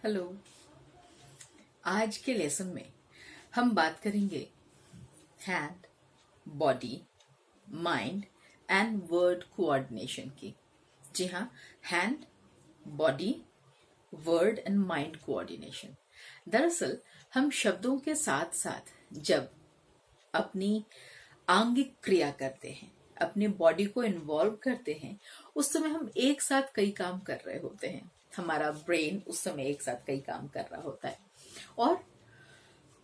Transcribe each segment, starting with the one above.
Hello. आज के lesson में हम बात करेंगे hand, body, mind and word coordination की। जी हाँ, hand, body, word and mind coordination. दरअसल हम शब्दों के साथ साथ जब अपनी आंगिक क्रिया करते हैं, अपने बॉडी को इन्वॉल्व करते हैं, उस समय हम एक साथ कई काम कर रहे होते हैं। हमारा ब्रेन उस समय एक साथ कई काम कर रहा होता है और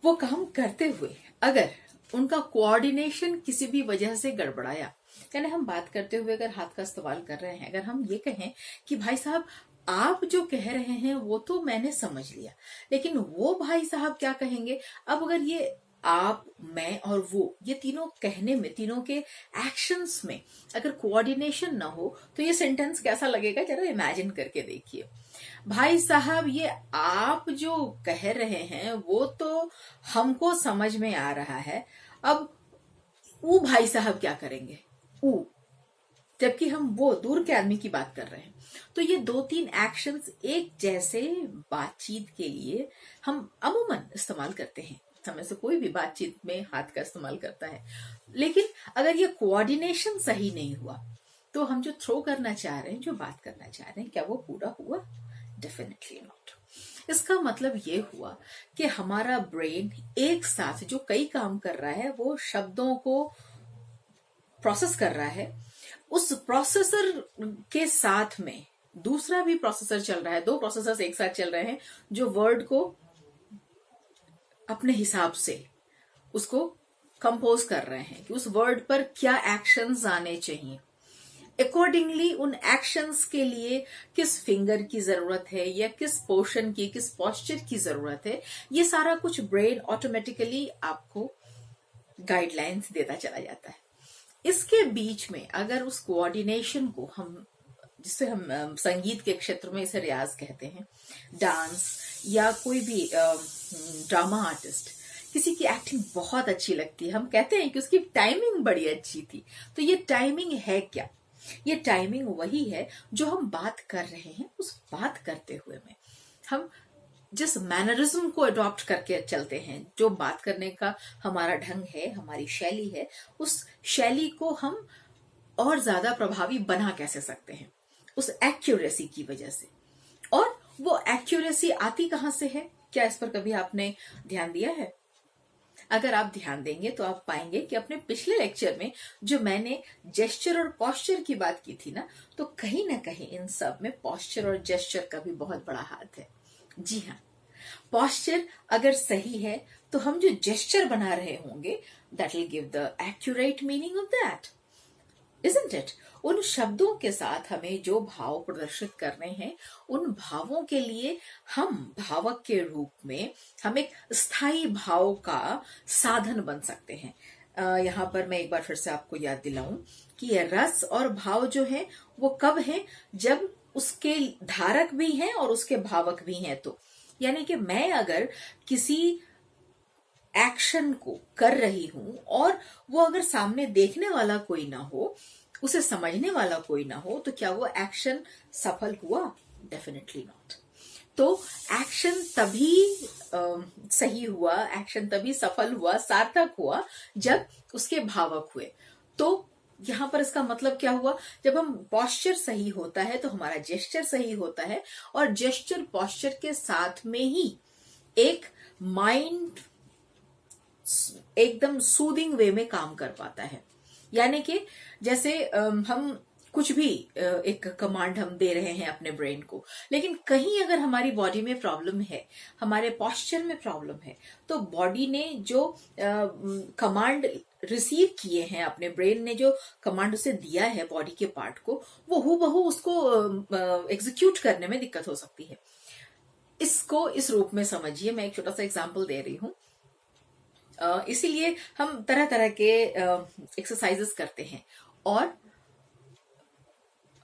वो काम करते हुए अगर उनका कोऑर्डिनेशन किसी भी वजह से गड़बड़ाया, यानी हम बात करते हुए अगर हाथ का इस्तेमाल कर रहे हैं, अगर हम ये कहें कि भाई साहब आप जो कह रहे हैं वो तो मैंने समझ लिया, लेकिन वो भाई साहब क्या कहेंगे। अब अगर ये आप, मैं और वो, ये तीनों कहने में, तीनों के एक्शंस में अगर कोऑर्डिनेशन ना हो तो ये सेंटेंस कैसा लगेगा, जरा इमेजिन करके देखिए। भाई साहब ये आप जो कह रहे हैं वो तो हमको समझ में आ रहा है। अब वो भाई साहब क्या करेंगे, ऊ, जबकि हम वो दूर के आदमी की बात कर रहे हैं। तो ये दो तीन एक्शंस एक जैसे बातचीत के लिए हम अमूमन इस्तेमाल करते हैं। हमें से कोई भी बातचीत में हाथ का इस्तेमाल करता है, लेकिन अगर ये कोऑर्डिनेशन सही नहीं हुआ तो हम जो थ्रो करना चाह रहे हैं, जो बात करना चाह रहे हैं, क्या वो पूरा हुआ? Definitely not. इसका मतलब ये हुआ कि हमारा ब्रेन एक साथ जो कई काम कर रहा है, वो शब्दों को प्रोसेस कर रहा है। उस प्रोसेसर के साथ में दूसरा भी प्रोसेसर चल रहा है, दो प्रोसेसर्स एक साथ चल रहे हैं जो वर्ड को अपने हिसाब से उसको कंपोज कर रहे हैं कि उस वर्ड पर क्या एक्शंस आने चाहिए। अकॉर्डिंगली उन एक्शंस के लिए किस फिंगर की जरूरत है या किस पोर्शन की, किस पोस्चर की जरूरत है, ये सारा कुछ ब्रेन ऑटोमेटिकली आपको गाइडलाइंस देता चला जाता है। इसके बीच में अगर उस कोऑर्डिनेशन को हम, जिसे हम संगीत के क्षेत्र में इसे रियाज कहते हैं, डांस या कोई भी ड्रामा आर्टिस्ट, किसी की एक्टिंग बहुत अच्छी लगती है, हम कहते हैं कि उसकी टाइमिंग बड़ी अच्छी थी। तो ये टाइमिंग है क्या? ये टाइमिंग वही है जो हम बात कर रहे हैं, उस बात करते हुए में हम जिस मैनरिज्म को अडॉप्ट करके चलते हैं, जो बात करने का हमारा ढंग है, हमारी शैली है, उस शैली को हम और ज्यादा प्रभावी बना कैसे सकते हैं, उस एक्यूरेसी की वजह से। और वो एक्यूरेसी आती कहां से है? क्या इस पर कभी आपने ध्यान दिया है? अगर आप ध्यान देंगे तो आप पाएंगे कि अपने पिछले लेक्चर में जो मैंने जेस्चर और पॉस्चर की बात की थी ना, तो कहीं ना कहीं इन सब में पॉस्चर और जेस्चर का भी बहुत बड़ा हाथ है। जी हाँ, पॉस्चर अगर सही है तो हम जो जेस्चर बना रहे होंगे, that will give the accurate meaning of that, isn't it? उन शब्दों के साथ हमें जो भाव प्रदर्शित करने हैं, उन भावों के लिए हम भावक के रूप में हम एक स्थायी भाव का साधन बन सकते हैं। यहाँ पर मैं एक बार फिर से आपको याद दिलाऊं कि ये रस और भाव जो है वो कब है? जब उसके धारक भी हैं और उसके भावक भी हैं। तो यानी कि मैं अगर किसी एक्शन को कर रही हूं और वो अगर सामने देखने वाला कोई ना हो, उसे समझने वाला कोई ना हो, तो क्या वो एक्शन सफल हुआ? Definitely not. तो एक्शन तभी सही हुआ, एक्शन तभी सफल हुआ, सार्थक हुआ, जब उसके भावक हुए। तो यहां पर इसका मतलब क्या हुआ? जब हम पॉस्चर सही होता है तो हमारा जेस्चर सही होता है, और जेस्चर पॉस्चर के साथ में ही एक माइंड एकदम सूदिंग वे में काम कर पाता है। यानी कि जैसे हम कुछ भी एक कमांड हम दे रहे हैं अपने ब्रेन को, लेकिन कहीं अगर हमारी बॉडी में प्रॉब्लम है, हमारे पोस्चर में प्रॉब्लम है, तो बॉडी ने जो कमांड रिसीव किए हैं, अपने ब्रेन ने जो कमांड उसे दिया है बॉडी के पार्ट को, वो हूबहू उसको एग्जीक्यूट करने में दिक्कत हो सकती है। इसको इस रूप में समझिए, मैं एक छोटा सा एग्जाम्पल दे रही हूं। इसीलिए हम तरह तरह के एक्सरसाइजेस करते हैं, और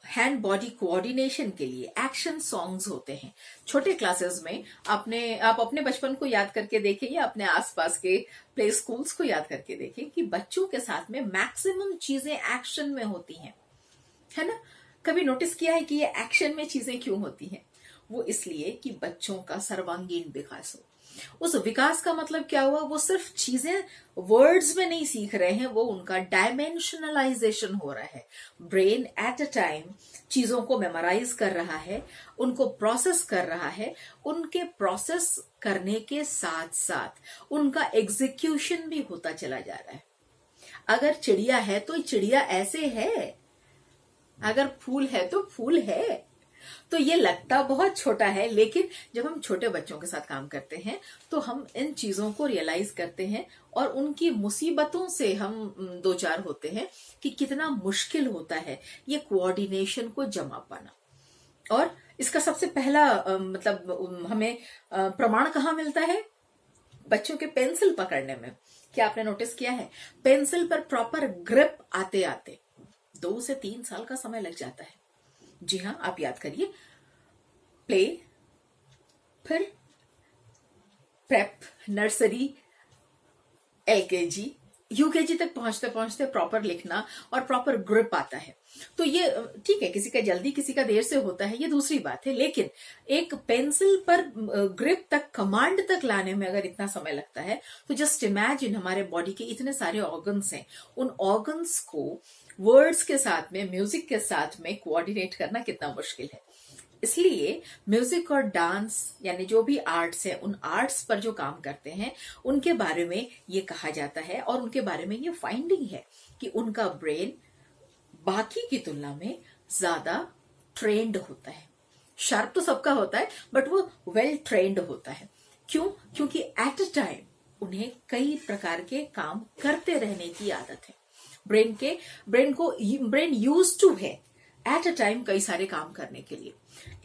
हैंड बॉडी कोऑर्डिनेशन के लिए एक्शन सॉन्ग्स होते हैं। छोटे क्लासेस में आप अपने बचपन को याद करके देखें या अपने आसपास के प्ले स्कूल्स को याद करके देखें कि बच्चों के साथ में मैक्सिमम चीजें एक्शन में होती हैं, है ना? कभी नोटिस किया है कि ये एक्शन में चीजें क्यों होती हैं? वो इसलिए कि बच्चों का सर्वांगीण विकास हो। उस विकास का मतलब क्या हुआ, वो सिर्फ चीजें वर्ड्स में नहीं सीख रहे हैं, वो उनका डायमेंशनलाइजेशन हो रहा है। ब्रेन एट अ टाइम चीजों को मेमोराइज कर रहा है, उनको प्रोसेस कर रहा है, उनके प्रोसेस करने के साथ साथ उनका एग्जीक्यूशन भी होता चला जा रहा है। अगर चिड़िया है तो चिड़िया ऐसे है, अगर फूल है तो फूल है। तो ये लगता बहुत छोटा है, लेकिन जब हम छोटे बच्चों के साथ काम करते हैं तो हम इन चीजों को रियलाइज करते हैं और उनकी मुसीबतों से हम दो चार होते हैं कि कितना मुश्किल होता है ये कोऑर्डिनेशन को जमा पाना। और इसका सबसे पहला मतलब हमें प्रमाण कहाँ मिलता है, बच्चों के पेंसिल पकड़ने में। क्या आपने नोटिस किया है, पेंसिल पर प्रॉपर ग्रिप आते आते 2 से 3 साल का समय लग जाता है। जी हाँ, आप याद करिए, प्ले, फिर प्रेप, नर्सरी, एलकेजी, यूकेजी तक पहुंचते पहुंचते प्रॉपर लिखना और प्रॉपर ग्रिप आता है। तो ये ठीक है, किसी का जल्दी किसी का देर से होता है, ये दूसरी बात है, लेकिन एक पेंसिल पर ग्रिप तक, कमांड तक लाने में अगर इतना समय लगता है तो जस्ट इमेजिन हमारे बॉडी के इतने सारे ऑर्गन्स हैं, उन ऑर्गन्स को वर्ड्स के साथ में, म्यूजिक के साथ में कोऑर्डिनेट करना कितना मुश्किल है। इसलिए म्यूजिक और डांस यानी जो भी आर्ट्स है, उन आर्ट्स पर जो काम करते हैं उनके बारे में ये कहा जाता है और उनके बारे में ये फाइंडिंग है कि उनका ब्रेन बाकी की तुलना में ज्यादा ट्रेंड होता है। शार्प तो सबका होता है, बट वो वेल ट्रेंड होता है। क्यों? क्योंकि एट अ टाइम उन्हें कई प्रकार के काम करते रहने की आदत है। ब्रेन यूज टू है एट अ टाइम कई सारे काम करने के लिए।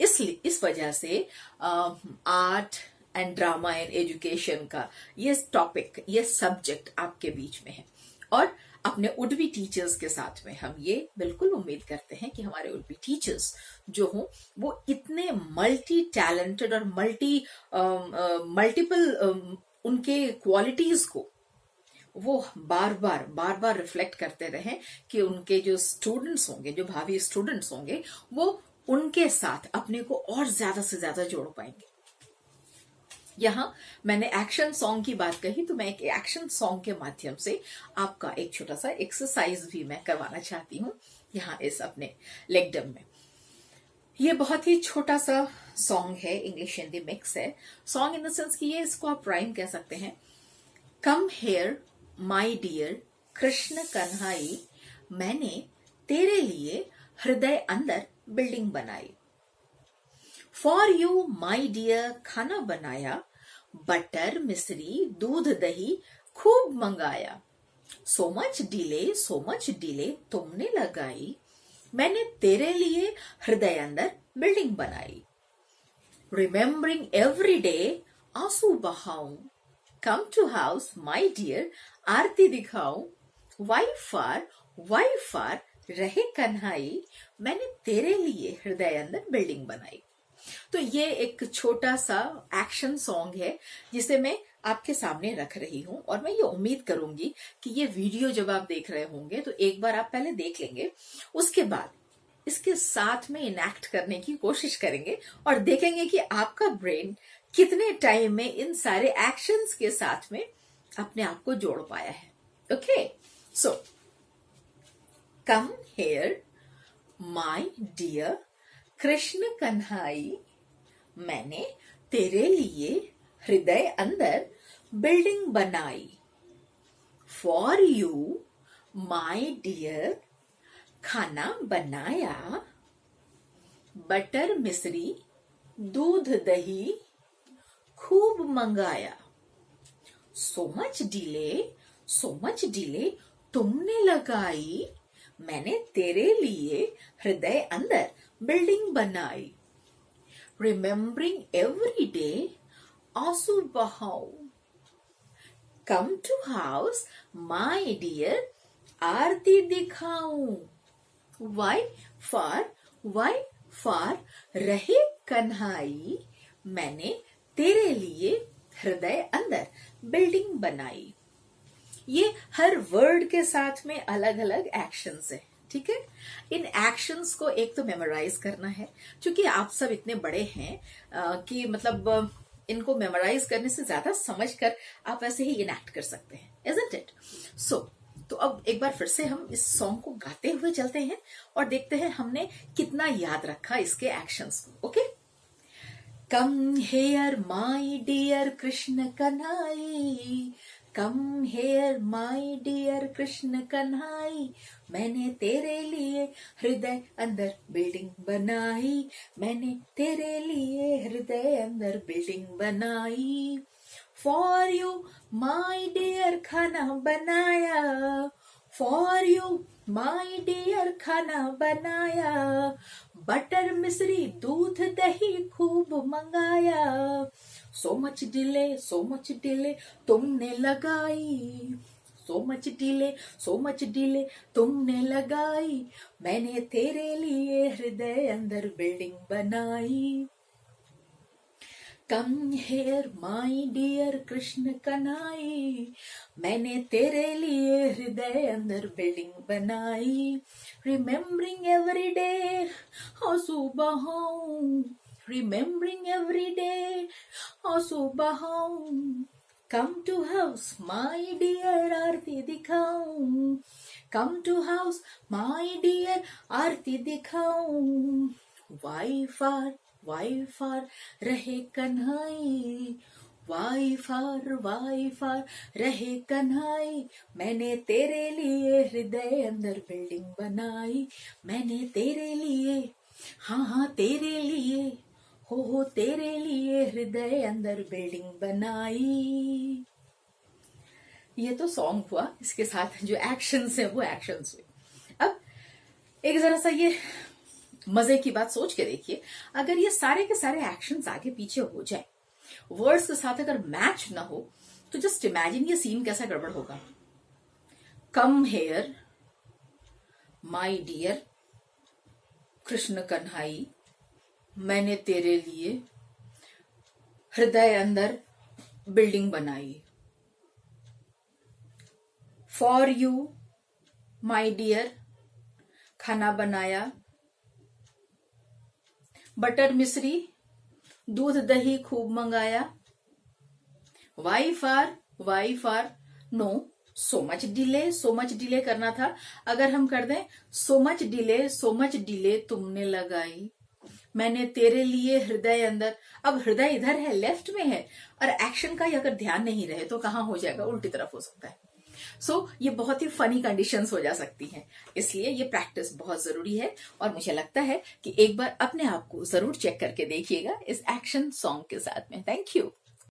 इसलिए इस वजह से art and drama and education का ये टॉपिक, ये सब्जेक्ट आपके बीच में है। और अपने उडबी टीचर्स के साथ में हम ये बिल्कुल उम्मीद करते हैं कि हमारे उडबी टीचर्स जो हों वो इतने मल्टी टैलेंटेड और मल्टीपल उनके क्वालिटीज को वो बार बार रिफ्लेक्ट करते रहें कि उनके जो स्टूडेंट्स होंगे, जो भावी स्टूडेंट्स होंगे, वो उनके साथ अपने को और ज्यादा से ज्यादा जोड़ पाएंगे। यहां मैंने एक्शन सॉन्ग की बात कही, तो मैं एक एक्शन सॉन्ग के माध्यम से आपका एक छोटा सा एक्सरसाइज भी मैं करवाना चाहती हूँ यहाँ इस अपने लेगडम में। ये बहुत ही छोटा सा सॉन्ग है, इंग्लिश हिंदी मिक्स है। सॉन्ग इन द सेंस कि ये इसको आप राइम कह सकते हैं। Come here my dear Krishna Kanhai, मैंने तेरे लिए हृदय अंदर बिल्डिंग बनाई। फॉर यू माई डियर खाना बनाया, बटर मिश्री दूध दही खूब मंगाया। सो मच डिले तुमने लगाई, मैंने तेरे लिए हृदय अंदर बिल्डिंग बनाई। रिमेम्बरिंग एवरी डे आंसू बहाऊं, come to house my dear Aarti दिखाऊं। वाई फार रहे कन्हाई, मैंने तेरे लिए हृदय अंदर बिल्डिंग बनाई। तो ये एक छोटा सा एक्शन सॉन्ग है जिसे मैं आपके सामने रख रही हूं, और मैं ये उम्मीद करूंगी कि ये वीडियो जब आप देख रहे होंगे तो एक बार आप पहले देख लेंगे, उसके बाद इसके साथ में इनैक्ट करने की कोशिश करेंगे और देखेंगे कि आपका ब्रेन कितने टाइम में इन सारे एक्शंस के साथ में अपने आप को जोड़ पाया है। Okay, so come here my dear Krishna Kanhai, मैंने तेरे लिए हृदय अंदर बिल्डिंग बनाई। फॉर यू माय डियर खाना बनाया, बटर मिश्री दूध दही खूब मंगाया। सो मच डिले तुमने लगाई, मैंने तेरे लिए हृदय अंदर बिल्डिंग बनाई। रिमेम्बरिंग एवरी डे आंसू बहाऊं, come to house my dear Aarti दिखाऊं। वाई फार रहे कन्हाई, मैंने तेरे लिए हृदय अंदर बिल्डिंग बनाई। ये हर वर्ड के साथ में अलग अलग एक्शंस है। ठीक है। इन एक्शंस को एक तो मेमोराइज करना है, क्योंकि आप सब इतने बड़े हैं कि मतलब इनको मेमोराइज करने से ज्यादा समझकर आप ऐसे ही इनएक्ट कर सकते हैं, इजंट इट? सो तो अब एक बार फिर से हम इस सॉन्ग को गाते हुए चलते हैं और देखते हैं हमने कितना याद रखा इसके एक्शंस को। Okay, come here my dear Krishna Kanhai, come here my dear Krishna Kanhai, मैंने तेरे लिए हृदय अंदर बिल्डिंग बनाई, मैंने तेरे लिए हृदय अंदर बिल्डिंग बनाई। फॉर यू माई डियर खाना बनाया, फॉर यू माई डियर खाना बनाया, बटर मिश्री दूध दही खूब मंगाया, सो मच डिले तुमने लगाई, सो मच डिले तुमने लगाई, मैंने तेरे लिए हृदय अंदर बिल्डिंग बनाई। Come here my dear Krishna Kanhai, मैंने तेरे लिए हृदय अंदर बिल्डिंग बनाई। रिमेम्बरिंग एवरी डे हाउ सुबह हूँ, रिमेम्बरिंग एवरी डे हाउ सुबह हूँ, come to house my dear Aarti दिखाऊं, come to house my dear Aarti दिखाऊं, वाई फार रहे कन्हाई, वाई फार रहे कन्हाई, मैंने तेरे लिए हृदय अंदर बिल्डिंग बनाई, मैंने तेरे लिए, हाँ तेरे लिए, हो तेरे लिए हृदय अंदर बिल्डिंग बनाई। ये तो सॉन्ग हुआ, इसके साथ जो एक्शंस है वो एक्शंस हुए। अब एक जरा सा ये मजे की बात सोच के देखिए, अगर ये सारे के सारे एक्शंस आगे पीछे हो जाए, वर्ड्स के साथ अगर मैच ना हो, तो जस्ट इमेजिन ये सीन कैसा गड़बड़ होगा। Come here my dear Krishna Kanhai, मैंने तेरे लिए हृदय अंदर बिल्डिंग बनाई, फॉर यू माई डियर खाना बनाया, बटर मिश्री दूध दही खूब मंगाया, why for no so much delay करना था। अगर हम कर दें सो मच डिले तुमने लगाई, मैंने तेरे लिए हृदय अंदर, अब हृदय इधर है, लेफ्ट में है, और एक्शन का अगर ध्यान नहीं रहे तो कहां हो जाएगा, उल्टी तरफ हो सकता है। ये बहुत ही फनी कंडीशंस हो जा सकती हैं, इसलिए ये प्रैक्टिस बहुत जरूरी है। और मुझे लगता है कि एक बार अपने आप को जरूर चेक करके देखिएगा इस एक्शन सॉन्ग के साथ में। Thank you.